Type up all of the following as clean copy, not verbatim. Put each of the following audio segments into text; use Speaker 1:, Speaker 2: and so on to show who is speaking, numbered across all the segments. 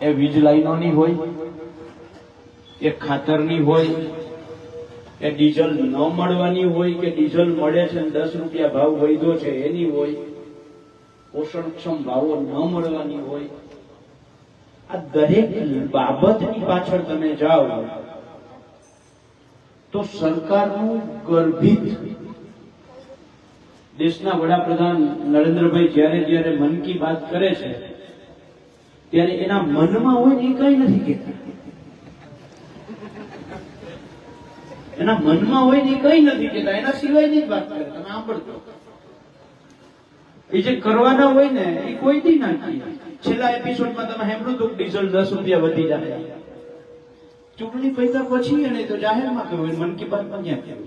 Speaker 1: એ વીજ લાઈનોની હોય, એ ખાતરની હોય, એ ડીઝલ ન મળવાની હોય કે ડીઝલ મળે છે 10 રૂપિયા ભાવ વધ્યો છે એની હોય, પોષણક્ષમ ભાવો ન મળવાની હોય, આ દરેક બાબતની પાછળ તમે જાઓ તો સરકારનું ગર્ભિત દેશના વડાપ્રધાન નરેન્દ્રભાઈ જ્યારે મન કી બાત કરે છે ત્યારે એના મનમાં હોય એ કઈ નથી કહેતા. એના મનમાં હોય ને કઈ નથી કહેતા, એના સિવાયની જ વાત કરે. તમે સાંભળજો, એ જે કરવાના હોય ને એ કોઈ દી ના કહે. છેલ્લા એપિસોડમાં તમે સાંભળ્યું તો ડીઝલ 10 રૂપિયા વધી જાય, ચૂંટણી પૈસા પછી અને તો જાહેરમાં કહ્યું, મન કી બાતમાં ક્યાં કહ્યું.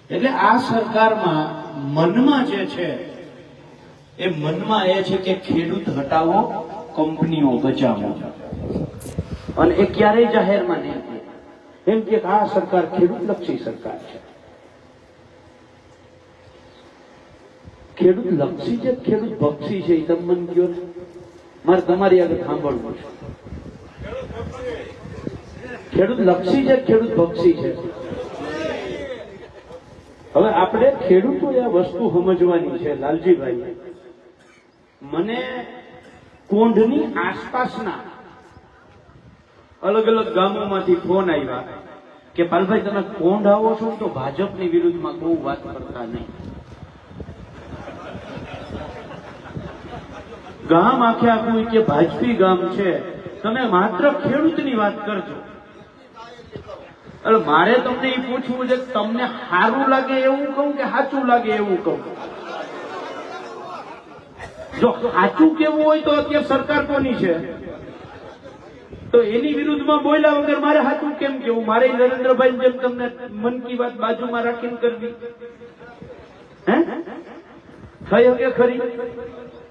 Speaker 1: એટલે આ સરકારમાં મનમાં જે છે એ મનમાં એ છે કે ખેડૂત હટાવો, કંપનીઓ બચાવો, અને એ ક્યારેય જાહેરમાં નહીં કહે. એમ કે આ સરકાર ખેડૂત લક્ષી સરકાર છે. ખેડૂત લક્ષી છે, ખેડૂત ભક્ષી છે, એ તમે મને કહો ને. મારે તમારી આગળ સાંભળવું છે. ખેડૂત લક્ષી છે, ખેડૂત ભક્ષી છે. હવે આપણે ખેડૂતો આ વસ્તુ સમજવાની છે. લાલજીભાઈ, મને કોંઢની આસપાસના અલગ અલગ ગામોમાંથી ફોન આવ્યા કે પાલભાઈ તમે કોંઢ આવો છો તો ભાજપની વિરુદ્ધમાં કોઈ વાત કરતા નહીં. ગામ આખે આખું કે ભાજપી ગામ છે, તમે માત્ર ખેડૂતની વાત કરજો. એટલે મારે તમને એ પૂછવું છે કે તમને સારું લાગે એવું કહું કે સાચું લાગે એવું કહું? જો સાચું કેવું હોય તો અત્યારે સરકાર કોની છે? તો એની વિરુદ્ધમાં બોલ્યા વગર મારે સાચું કેમ કેવું? મારે નરેન્દ્રભાઈ જેમ તમને મન કી બાત બાજુમાં રાખીને કરવી હે થઈ શકે ખરી?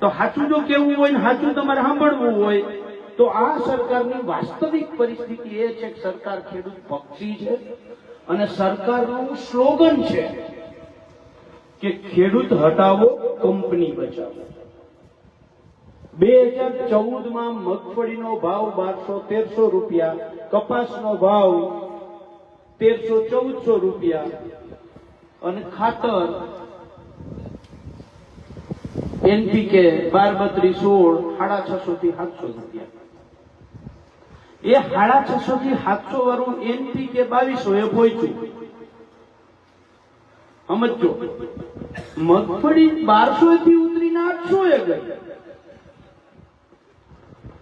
Speaker 1: તો સાચું જો કેવું હોય ને સાચું તમારે સાંભળવું હોય તો આ સરકારની વાસ્તવિક પરિસ્થિતિ એ છે કે સરકાર ખેડૂત પક્ષી છે, અને સરકારનું સ્લોગન છે કે ખેડૂત હટાવો, કંપની બચાવો. 2014માં મગફળીનો ભાવ 1200-1300 રૂપિયા, કપાસનો ભાવ 1300-1400 રૂપિયા, અને ખાતર NPK 12-32-16 650 થી 700 રૂપિયા. એ 650 થી 700 વાળું NPK 2200 એ પહોંચ્યું. સમજો, મગફળી 1200 થી ઉતરીને 800 એ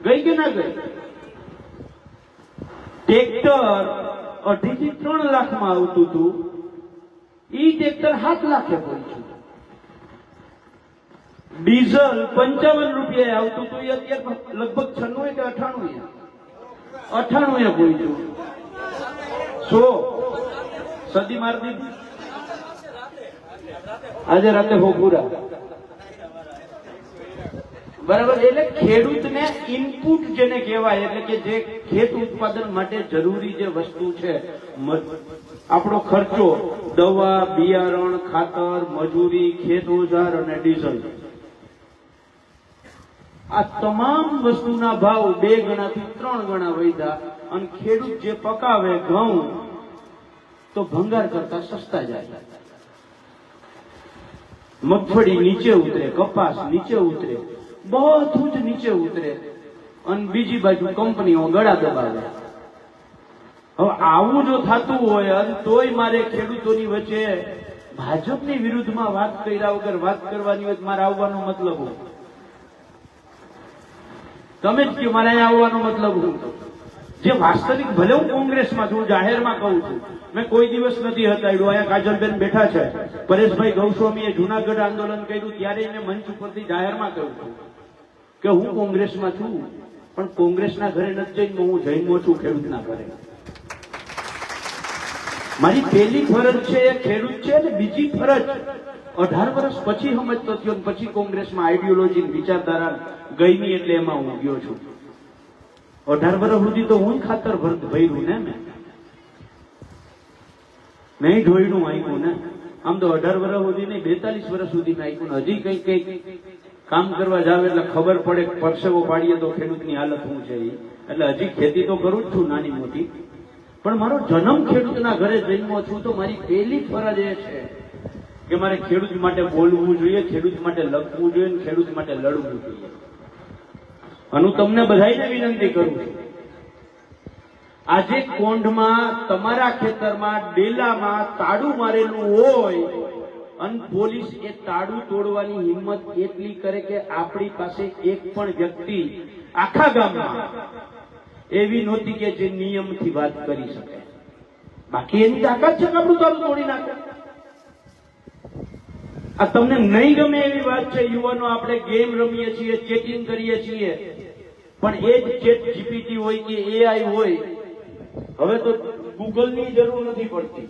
Speaker 1: ગઈ કે ના ગઈ? ટ્રેક્ટર 2.5 થી 3 લાખમાં આવતું હતું, ઈ ટ્રેક્ટર 7 લાખે પહોંચ્યું. ડીઝલ 55 રૂપિયા આવતું હતું, એ અત્યારે લગભગ 96 કે 98 પહોંચ્યું. 100 સદી માર દીધી. આજે રાતે હો પૂરા બરાબર. એટલે ખેડૂતને ઇનપુટ જેને કહેવાય, એટલે કે જે ખેત ઉત્પાદન માટે જરૂરી જે વસ્તુ છે, આપણો ખર્ચો, દવા, બિયારણ, ખાતર, મજૂરી, ખેત ઓજાર અને ડીઝલ, આ તમામ વસ્તુના ભાવ 2 ગણાથી 3 ગણા વધ્યા. અને ખેડૂત જે પકાવે ઘઉં તો ભંગાર કરતા સસ્તા જાય. મગફળી નીચે ઉતરે, કપાસ નીચે ઉતરે, બધું જ નીચે ઉતરે, અને બીજી બાજુ કંપનીઓ ગળા દબાવે. હવે આવું જો થતું હોય અને તોય મારે ખેડૂતોની વચ્ચે ભાજપની વિરુદ્ધમાં વાત કર્યા વગર વાત કરવાની હોય, મારે આવવાનો મતલબ હોય. તમે જ કહ્યું મારે અહીંયા આવવાનો મતલબ હું જે વાસ્તવિક, ભલે હું કોંગ્રેસમાં છું, જાહેરમાં કહું છું, મેં કોઈ દિવસ નથી હટાવ્યું. અહીંયા કાજલબેન બેઠા છે, પરેશભાઈ ગૌસ્વામીએ જુનાગઢ આંદોલન કર્યું ત્યારે મેં મંચ ઉપરથી જાહેરમાં કહ્યું છું કે હું કોંગ્રેસમાં છું, પણ કોંગ્રેસના ઘરે નથી જઈને હું જઈનો છું ખેડૂતના ઘરે. મારી પહેલી ફરજ છે એ ખેડૂત છે, અને બીજી ફરજ 18 વર્ષ પછી સમજતો થયો, પછી કોંગ્રેસમાં આઈડિયોલોજી વિચારધારા ગઈ નહીં, એટલે એમાં હું ગયો છું. 18 વર્ષ સુધી તો હું ખાતર ભર્યું ને, મેં ઢોયણું આપ્યું ને. આમ તો 18 વર્ષ સુધી નહીં, 42 વર્ષ સુધી આપ્યું ને. હજી કઈ કામ કરવા જાવ એટલે ખબર પડે પરસેવો પાડીએ તો ખેડૂતની હાલત શું છે. એટલે હજી ખેતી તો કરું જ છું નાની મોટી, પણ મારો જન્મ ખેડૂતના ઘરે જન્મો છું તો મારી પહેલી ફરજ એ છે કે મારે ખેડૂત માટે બોલવું જોઈએ, ખેડૂત માટે લખવું જોઈએ, ખેડૂત માટે લડવું જોઈએ. અને હું તમને બધાને વિનંતી કરું છું, આજે કોંઢમાં તમારા ખેતરમાં ડેલામાં તાળું મારેલું હોય અને પોલીસ એ તાળું તોડવાની હિંમત એટલી કરે કે આપણી પાસે એક પણ વ્યક્તિ આખા ગામમાં એવી નહોતી કે જે નિયમથી વાત કરી શકે. બાકી એની તાકાત છે કે આપણું તાળું તોડી નાખે. આ તમને નહીં ગમે એવી વાત છે. યુવાનો આપણે ગેમ રમીએ છીએ, ચેટિંગ કરીએ છીએ, પણ એ જ ચેટ જીપીટી હોય કે એઆઈ હોય, હવે તો ગૂગલની જરૂર નથી પડતી.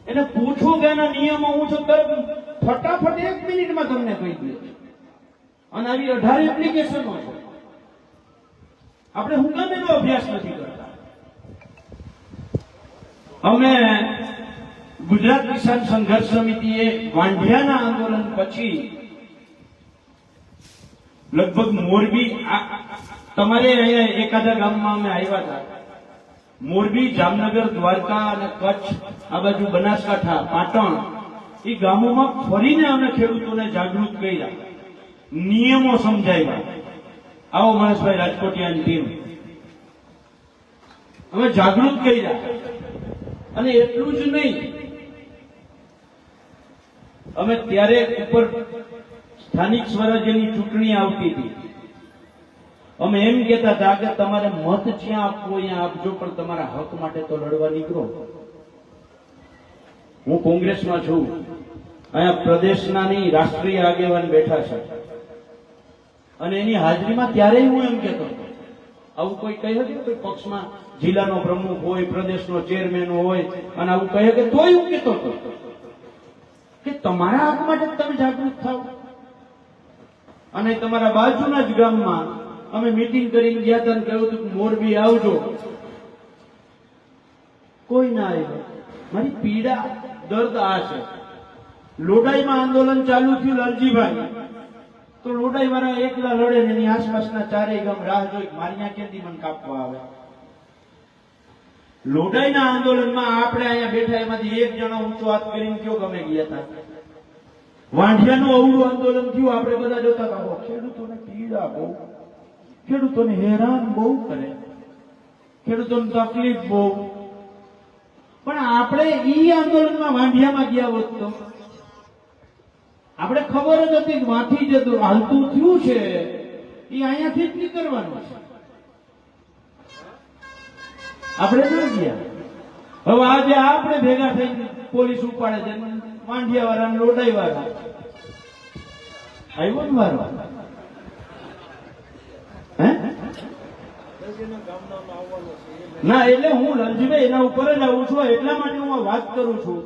Speaker 1: એને પૂછો કે એના નિયમો હું છું, તરત ફટાફટ 1 મિનિટમાં તમને કહી દે. અને આવી 18 એપ્લિકેશનો છે. આપણે હું કેમ એનો અભ્યાસ નથી કરતા? અમે ગુજરાત કિસાન સંઘર્ષ સમિતિએ વાંઢિયાના આંદોલન પછી લગભગ મોરબી, તમારે અહીંયા એકાદા ગામમાં અમે આવ્યા હતા, મોરબી, જામનગર, દ્વારકા અને કચ્છ, આ બાજુ બનાસકાંઠા, પાટણ, એ ગામોમાં ફરીને અમે ખેડૂતોને જાગૃત કર્યા, નિયમો સમજાવ્યા. આવો મહેશભાઈ રાજકોટિયાની ટીમ, અમે જાગૃત કર્યા. અને એટલું જ નહીં, અમે ત્યારે ઉપર સ્થાનિક સ્વરાજ્યની ચૂંટણી આવતી હતી, અમે એમ કહેતા હતા કે તમારે મત જ્યાં આપવો અહીંયા આપજો, પણ તમારા હક માટે તો લડવા નીકળો. હું કોંગ્રેસમાં છું, અહીંયા પ્રદેશના નહીં રાષ્ટ્રીય આગેવાન બેઠા છે, અને એની હાજરીમાં ત્યારે હું એમ કહેતો, આવું કોઈ કહે કે કોઈ પક્ષમાં જિલ્લાનો પ્રમુખ હોય, પ્રદેશનો ચેરમેન હોય, અને આવું કહે કે તોય હું કહેતો હતો કે તમારા હક માટે તમે જાગૃત થાવ. અને તમારા બાજુના જ ગામમાં અમે મીટિંગ કરીને ગયા હતા, કહ્યું હતું મોરબી આવજો, કોઈ ના આવ્યો. મારી પીડા, દર્દ આ છે. લોડાઈમાં આંદોલન ચાલુ થયું લાલજીભાઈ, તો લોડાઈ વાળા એકલા લડે ને એની આસપાસના ચારેય ગામ રાહ જોઈ મારી ત્યાં કેદી મને કાપવા આવે. લોડાઈના આંદોલનમાં આપણે અહીંયા બેઠા એમાંથી એક જણો ઊંચો હાથ કરીને કયો ગમે ગયા હતા. વાંઢિયાનું અવળું આંદોલન થયું, આપણે બધા જોતા હતા, ખેડૂતોને પીડા બહુ, ખેડૂતોને હેરાન બહુ કરે, ખેડૂતોને તકલીફ બહુ. પણ આપણે ઈ આંદોલનમાં વાંઢિયામાં ગયા હોત તો આપણે ખબર જ હતી કે વાંથી જતું હાલતું થયું છે, એ અહીંયાથી જ નીકળવાનું છે. આપણે ન ગયા. હવે આજે આપણે ભેગા થઈને પોલીસ ઉપાડે છે, વાંઢિયા વાળા, લોડાઈ વાળા. આવ્યો ને વારો? ના, એટલે હું લલજીભાઈ એના ઉપર જ આવું છું, એટલા માટે હું વાત કરું છું.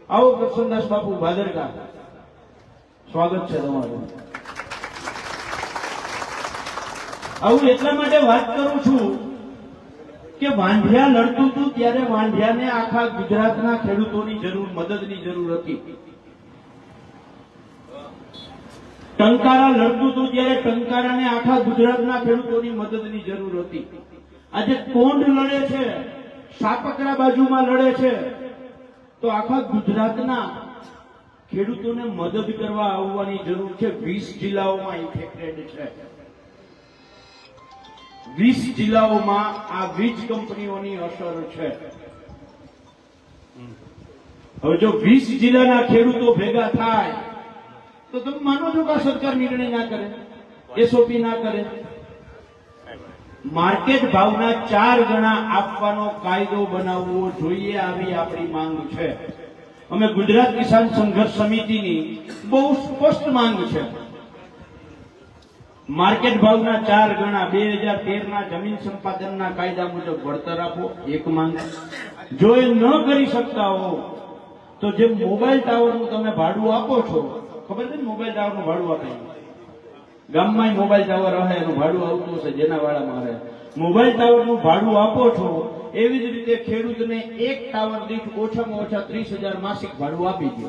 Speaker 1: આવો કરશનદાસ બાપુ ભાદરકા, સ્વાગત છે તમારું. આવું એટલા માટે વાત કરું છું કે વાંઢિયા લડતું હતું ત્યારે વાંઢિયાને આખા ગુજરાતના ખેડૂતોની જરૂર, મદદની જરૂર હતી. ટંકારા લડતું હતું ત્યારે ટંકારાને આખા ગુજરાતના ખેડૂતોની મદદની જરૂર હતી. આજે કોંઢ લડે છે, સાપકરા બાજુમાં લડે છે, તો આખા ગુજરાતના ખેડૂતોને મદદ કરવા આવવાની જરૂર છે. 20 જિલ્લાઓમાં ઇફેક્ટેડ છે. 20 જિલ્લાઓમાં આ વીજ કંપનીઓની અસર છે. હવે જો 20 જિલ્લાના ખેડૂતો ભેગા થાય તો તમે માનો છો કે સરકાર નિર્ણય ના કરે, એસઓપી ના કરે? માર્કેટ ભાવના 4 ગણા આપવાનો કાયદો બનાવવો જોઈએ, આવી આપણી માંગ છે. અમે ગુજરાત કિસાન સંઘર્ષ સમિતિની બહુ સ્પષ્ટ માંગ છે. માર્કેટ ભાવના 4 ગણા 2013ના જમીન સંપાદનના કાયદા મુજબ વળતર આપો, એક માંગ. જો એ ન કરી શકતા હો તો જે મોબાઈલ ટાવરનું તમે ભાડું આપો છો, ખબર છે ને મોબાઈલ ટાવરનું ભાડું આપે, ગામમાં મોબાઈલ ટાવર રહે એનું ભાડું આવતું હશે, જેના વાળામાં રહે, મોબાઈલ ટાવરનું ભાડું આપો છો, એવી જ રીતે ખેડૂતને એક ટાવર દીઠ ઓછામાં ઓછા 30,000 માસિક ભાડું આપી દો.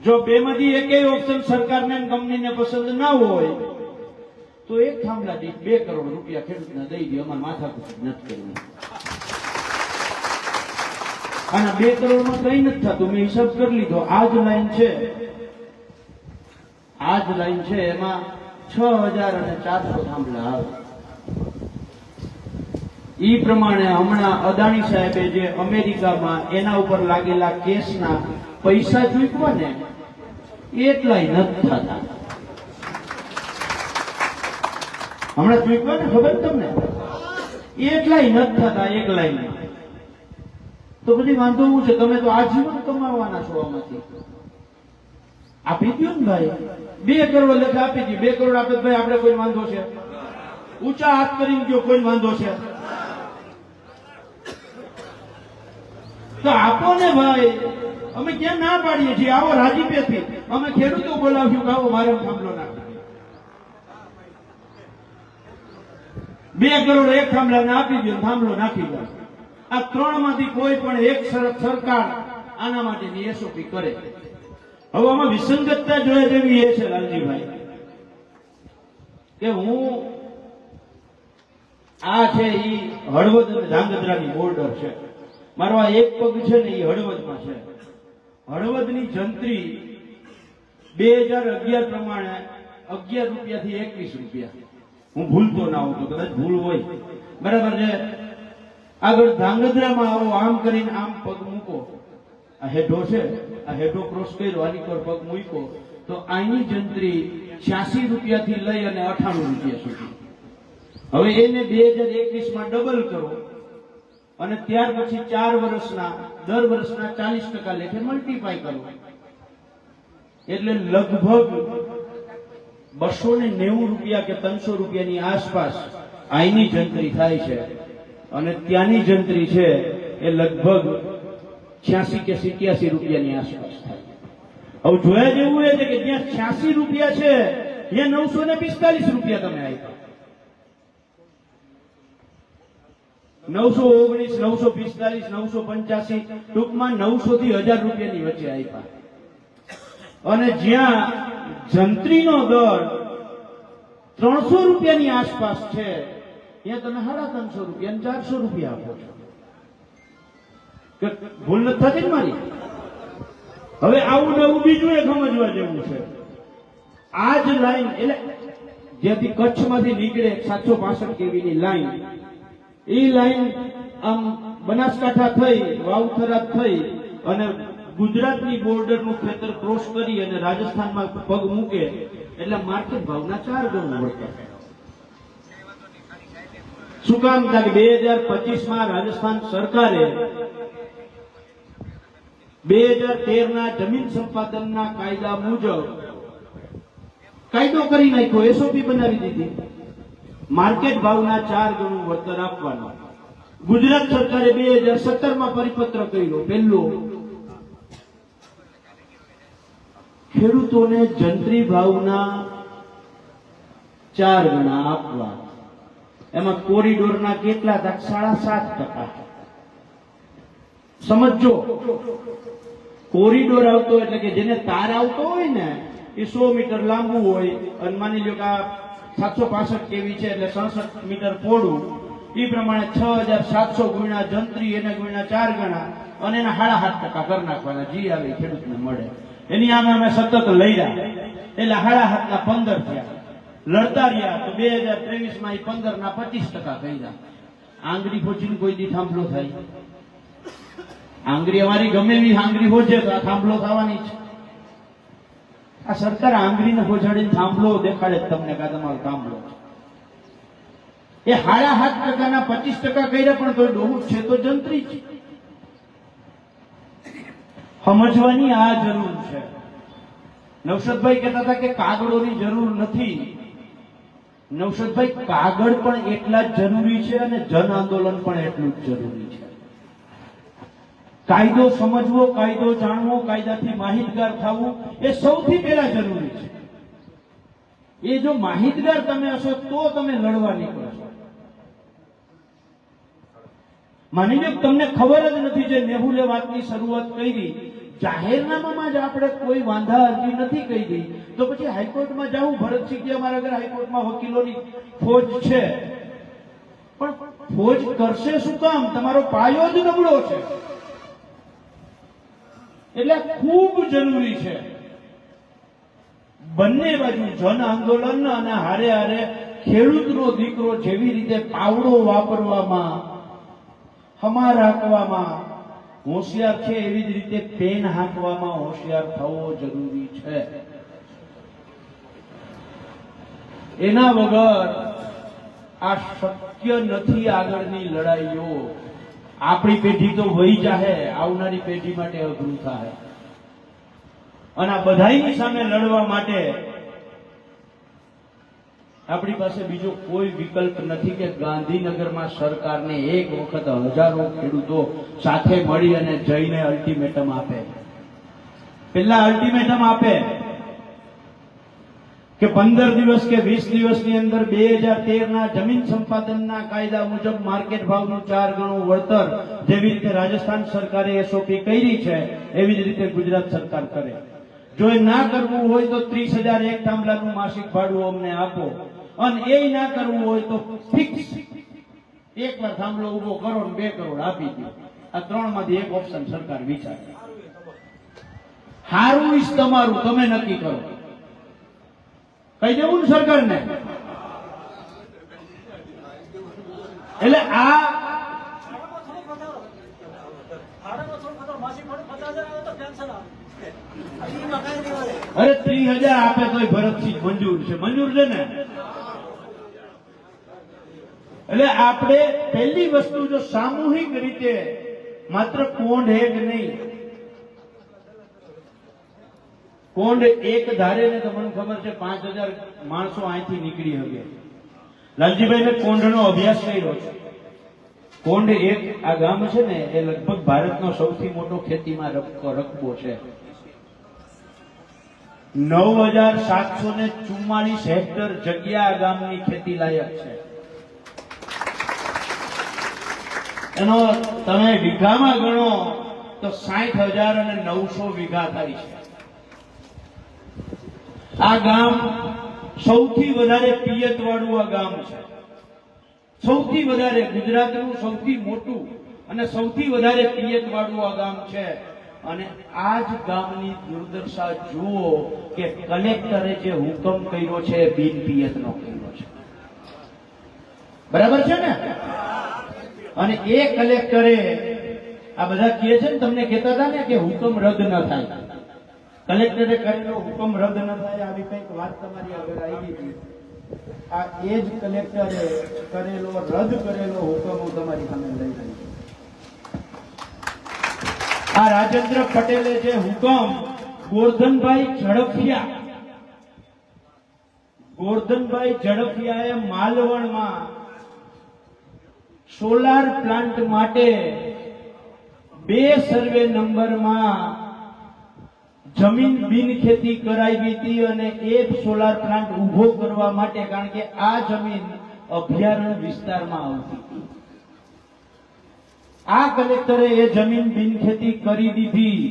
Speaker 1: જો બેમાંથી એકેય ઓપ્શન સરકારને અને કંપનીને પસંદ ના હોય તો એક થાંભલા દીઠ 2 કરોડ રૂપિયા ખેડૂતને દઈ દે, અમારે માથાકૂટ નથી કરવું. આના 2 કરોડમાં કઈ નથી થતું. મેં હિસાબ કરી લીધો. આ જ લાઈન છે એમાં 6400 થાંભલા આવે. ઈ પ્રમાણે હમણાં અદાણી સાહેબે જે અમેરિકામાં એના ઉપર લાગેલા કેસના પૈસા ચૂકવા ને એટલાય નથી થતા. હમણાં ચૂકવા ને ખબર તમને એટલાય નથી થતા એક લાઈનમાં. તો બધી વાંધો શું છે? તમે તો આજીવન કમાવાના છો આમાંથી. આપી દો ને ભાઈ, 2 કરોડ લેખા આપી દો. 2 કરોડ આપે ભાઈ આપણે કોઈ વાંધો છે? ઊંચા હાથ કરીને કયો કોઈ વાંધો છે? તો આપો ને ભાઈ. અમે ક્યાં ના પાડીએ છીએ? આવો રાજીપેથી. અમે ખેડૂતો બોલાવ્યું કે આવો મારે થાંભલો નાખી. 2 કરોડ એક થાંભલાને આપી દો, થાંભલો નાખી દો. આ 3 માંથી કોઈ પણ એક સરકાર આના માટેની એસઓપી કરે. હવે આમાં વિસંગતતા જોયા જેવી એ છે લાલજીભાઈ કે હું આ છે ઈ હળવદ અને ધ્રાંગધ્રાની બોર્ડર છે. મારો આ એક પગ છે ને એ હળવદમાં છે. હળવદની જંત્રી 2011 પ્રમાણે 11 રૂપિયાથી 21 રૂપિયા. હું ભૂલતો ના હોઉં તો, કદાચ ભૂલ હોય, બરાબર છે. આગળ ધ્રાંગધ્રામાં આવો, આમ કરીને આમ પગ મૂકો, આ હેઠો છે, આ હેઠો ક્રોસ કર્યો, આની પર પગ મૂક્યો તો આની જંત્રી 86 રૂપિયાથી લઈ અને 98 રૂપિયા સુધી. હવે એને 2021માં ડબલ કરો અને ત્યાર પછી 4 વર્ષના દર વર્ષના 40% લેખે મલ્ટીપ્લાય કરો એટલે લગભગ 290 રૂપિયા કે 300 રૂપિયાની આસપાસ આઈની જંત્રી થાય છે. અને ત્યાંની જંત્રી છે એ લગભગ 86 કે 87 રૂપિયાની આસપાસ થાય. હવે જોયા જેવું એ છે કે જ્યાં 86 રૂપિયા છે ત્યાં 945 રૂપિયા તમે આપ્યા. 919, 945, 985, ટૂંકમાં 900 થી 1000 રૂપિયાની વચ્ચે આપ્યા. અને જ્યાં જંત્રીનો દર 300 રૂપિયાની આસપાસ છે ત્યાં તમે 350 રૂપિયા 400 રૂપિયા આપો છો. ભૂલ નથી થતી ને મારી? હવે આવું નવું બીજું એ સમજવા જેવું છે. આ જ લાઈન એટલે જેથી કચ્છમાંથી નીકળે 765 કેવીની લાઈન, એ લાઈન આમ બનાસકાંઠા થઈ, વાવથરા થઈ અને ગુજરાતની બોર્ડરનું ખેતર ક્રોસ કરી અને રાજસ્થાનમાં પગ મૂકે એટલે માર્કેટ ભાવના 4 ગણું વળતર. શું કામ? કે 2025માં રાજસ્થાન સરકારે 2013ના જમીન સંપાદનના કાયદા મુજબ કાયદો કરી નાખ્યો, એસઓપી બનાવી દીધી. માર્કેટ ભાવના 4 ગણું વળતર આપવાનું. ગુજરાત સરકારે 2017માં પરિપત્ર કર્યો. પહેલો, ખેડૂતોને જંત્રી ભાવના 4 ગણા આપવા. એમાં કોરિડોરના કેટલા? 7.5%. સમજો, કોરિડોર આવતો એટલે કે જેને તાર આવતો હોય ને એ 100 મીટર લાંબુ હોય અને માની લો કે આ 765 કેવી છે એટલે 67 મીટર પહોળું. એ પ્રમાણે 6700 ગુણ્યા જંત્રી એને ગુણ્યા 4 ગણા અને એના 7.5% કરી નાખવાના. જી આવે ખેડૂતને મળે. એની આમે અમે સતત લડ્યા એટલે 7.5 15 થયા. લડતા રહ્યા તો 2023માં એ 15 25% કર્યા. આંગળી પહોંચીને કોઈ દી થાંભલો થાય? આંગળી અમારી ગમે એવી આંગળી પહોંચે તો આ થાંભલો થવાની છે. આ સરકાર આંગળીને પહોંચાડીને થાંભલો દેખાડે તમને કે તમારો થાંભલો છે. એ 7.5%ના 25% કર્યા પણ તો ડોહું છે તો જંત્રી છે. સમજવાની આ જરૂર છે. નવશદભાઈ કહેતા હતા કે કાગળોની જરૂર નથી. નવશદભાઈ, કાગળ પણ એટલા જ જરૂરી છે અને જન આંદોલન પણ એટલું જ જરૂરી છે. કાયદો સમજવો, કાયદો જાણવો, કાયદાથી માહિતગાર થવું એ સૌથી પહેલા જરૂરી છે. એ જો માહિતગાર તમે હશો તો તમે લડવા નીકળશો. માની લો તમને ખબર જ નથી જે મેહુલે વાતની શરૂઆત કરી, જાહેરનામામાં જ આપણે કોઈ વાંધા અરજી નથી કહી દઈ તો પછી હાઈકોર્ટમાં જવું. ભરતસિંહ કે અમારા ઘરે હાઈકોર્ટમાં વકીલોની ફોજ છે, પણ ફોજ કરશે શું કામ? તમારો પાયો જ નબળો છે. એટલે ખૂબ જરૂરી છે બંને બાજુ જન આંદોલન અને હારે હારે ખેડૂતનો દીકરો જેવી રીતે પાવડો વાપરવામાં, હમા રાખવામાં હોશિયાર છે, એવી જ રીતે પેન હાંકવામાં હોશિયાર થવો જરૂરી છે. એના વગર આ શક્ય નથી. આગળની લડાઈઓ આપણી પેઢી તો વહી જાહે, આવનારી પેઢી માટે અઘરું થાય. અને આ બધાની સામે લડવા માટે આપણી પાસે બીજો કોઈ વિકલ્પ નથી કે ગાંધીનગરમાં સરકારને એક વખત હજારો ખેડૂતો સાથે મળી અને જઈને અલ્ટિમેટમ આપે. પેલા અલ્ટિમેટમ આપે કે 15 દિવસ કે 20 દિવસની અંદર 2013ના જમીન સંપાદનના કાયદા મુજબ માર્કેટ ભાવનું 4 ગણું વળતર જેવી રીતે રાજસ્થાન સરકારે એસઓપી કરી છે એવી જ રીતે ગુજરાત સરકાર કરે. જો એ ના કરવું હોય તો 30,000 એક થાંભલાનું માસિક ભાડું અમને આપો, અને એ ના કરવું હોય તો ફિક્સ એકવાર થાંભલો ઉભો કરો ને 2 કરોડ આપી દો. આ 3 માંથી એક ઓપ્શન સરકાર વિચારે. હારું ઈશ તમારું, તમે નક્કી કરો. કહી દેવું ને સરકારને. એટલે આ અરે 30,000 આપે તોય ભરતસિંહ મંજૂર છે, મંજૂર છે ને. એટલે આપણે પહેલી વસ્તુ જો સામૂહિક રીતે માત્ર કોંઢ એક નહીં, કોંઢ એક ધારે ને તો મને ખબર છે 5,000 માણસો અહીંથી નીકળી શકે. લાલજીભાઈને કોંઢનો અભ્યાસ કર્યો છે. કોંઢ એક આ ગામ છે ને એ લગભગ ભારતનો સૌથી મોટો ખેતીમાં રકબો છે. 9,744 હેક્ટર જગ્યા આ ગામની ખેતી લાયક છે. એનો તમે વીઘામાં ગણો તો 60,900 વીઘા થાય છે. આ ગામ સૌથી વધારે પિયત વાળું આ ગામ છે. સૌથી વધારે ગુજરાતનું સૌથી મોટું અને સૌથી વધારે પિયત વાળું આ ગામ છે. અને આ જ ગામની દુર્દશા જુઓ કે કલેક્ટરે જે હુકમ કર્યો છે બિન પિયતનો કર્યો છે. બરાબર છે ને? અને એ કલેક્ટરે આ બધા કહે છે ને, તમને કહેતા હતા ને કે હુકમ રદ ન થાય, કલેક્ટરે કરેલો હુકમ રદ ન થાય, આવી કંઈક વાત તમારી આગળ આવી હતી. આ એ જ કલેક્ટરે કરેલો રદ કરેલો હુકમ હું તમારી સામે લઈ રહી છું. આ રાજેન્દ્ર પટેલે જે હુકમ ગોરધનભાઈ ઝડફિયાએ માલવણમાં સોલાર પ્લાન્ટ માટે 2 સર્વે નંબરમાં જમીન બિનખેતી કરાવી હતી અને એક સોલાર પ્લાન્ટ ઉભો કરવા માટે, કારણ કે આ જમીન અભયારણ્ય વિસ્તારમાં આવતી હતી. આ કલેક્ટરે એ જમીન બિનખેતી કરી દીધી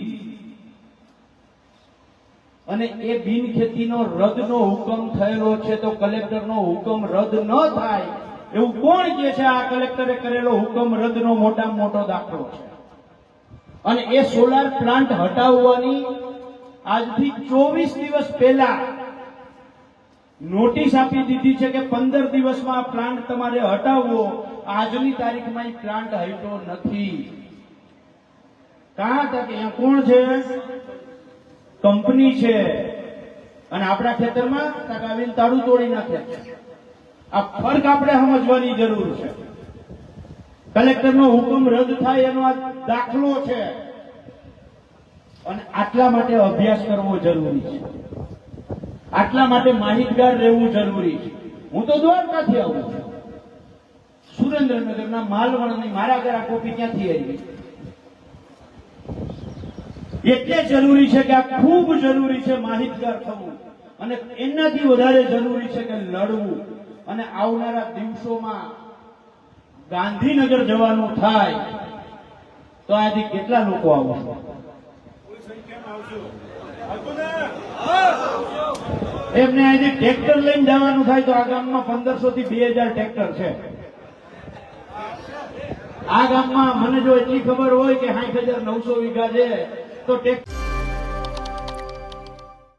Speaker 1: અને એ બિનખેતીનો રદનો હુકમ થયેલો છે. તો કલેક્ટરનો હુકમ રદ ન થાય એવું કોણ કહે છે? આ કલેક્ટરે કરેલો હુકમ રદનો મોટામાં મોટો દાખલો છે. અને એ સોલાર પ્લાન્ટ હટાવવાની આજથી 24 દિવસ પહેલા નોટિસ આપી દીધી છે કે 15 દિવસમાં આ પ્લાન્ટ તમારે હટાવવો. આજની તારીખમાં એ પ્લાન્ટ હટ્યો નથી. કાં તક અહીંયા કોણ છે? કંપની છે. અને આપણા ખેતરમાં આવીને તાળું તોડી નાખે. આ ફરક આપણે સમજવાની જરૂર છે. કલેક્ટરનો હુકમ રદ થાય એનો આ દાખલો છે. અને આટલા માટે અભ્યાસ કરવો જરૂરી છે. આટલા માટે માહિતગાર રહેવું જરૂરી છે. હું તો દ્વારકાથી આવું છું, સુરેન્દ્રનગરના માલવણની. મારા ઘર આ કોપી ક્યાંથી આવી? એટલે જરૂરી છે કે આ ખૂબ જરૂરી છે માહિતગાર થવું, અને એનાથી વધારે જરૂરી છે કે લડવું. અને આવનારા દિવસોમાં ગાંધીનગર જવાનું થાય તો આથી કેટલા લોકો આવશે? એમને આજે ટ્રેક્ટર લઈને જવાનું થાય તો આ ગામમાં 1500 થી 2000 ટ્રેક્ટર છે. આ ગામમાં મને જો એટલી ખબર હોય કે 60,900 વીઘા છે તો ટ્રેક્ટર